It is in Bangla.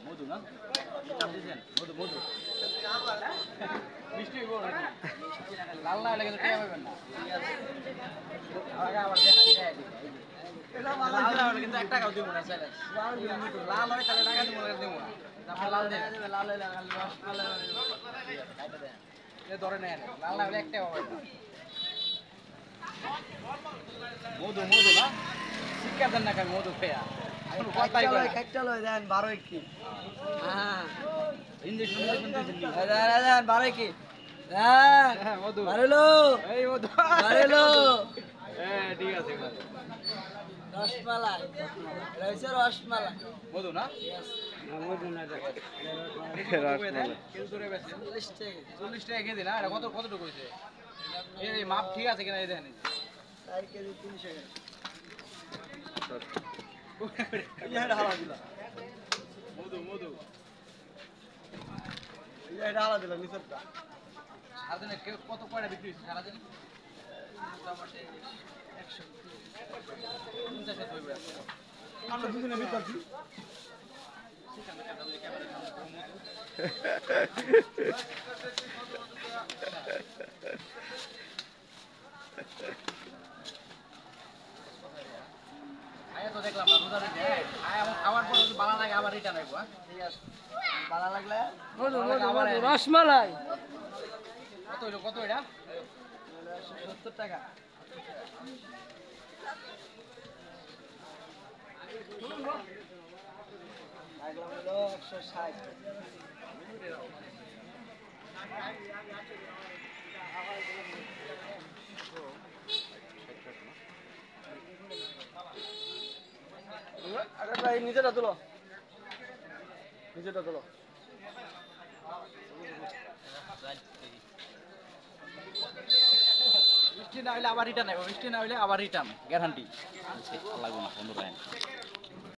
মধু না মধু মধু মিষ্টি লাল না লাগে তো টেয়া পাবেন না আবার কিন্তু 1 টাকাও দিব না চাইলে লাল হয় তাহলে টাকা দিব না লাল দেবে লাল হইলে ধরে নেন লাল না হলে 1 টাকা পাবেন মধু মধু না শিক্ষা দেন না খাবি মধু খেয়া একটা লয় দেন 12 কি হ্যাঁ ইঞ্জেকশন দিয়েছেন দেন 12 কি দেন মধু মারেলো এই মধু মারেলো হ্যাঁ ঠিক আছে রসমালাই রয়েছে রসমালাই মধু না মধু না রসমালাই কেউ ধরে বেচেন 40 টাকা কেজি না এটা কতটুকু হইছে এই মাপ ঠিক আছে কিনা এই দেখেন 4 কেজি 300 এটা হালা দিলা মধু মধু এটা হালা দিলা নিচেরটা সারাদিনে কত কয়টা বিক্রি হয়েছে সারাদিনে মোটামুটি 100 আমরা দুজনে বিক্রি আয়া তো দেখলাম না রোজা দিতে আয়া খাওয়ার পর যদি ভালো লাগে আবার রিটার্ন আইবো ঠিক আছে ভালো লাগলে রসমালাই কত এটা 70 টাকা লাগলাম হলো 160 আরে ভাই নিচেটা তুলো বৃষ্টি না হইলে আবার রিটার্ন আইবো বৃষ্টি না হইলে আবার রিটার্ন গ্যারান্টি লাগবে না বন্ধু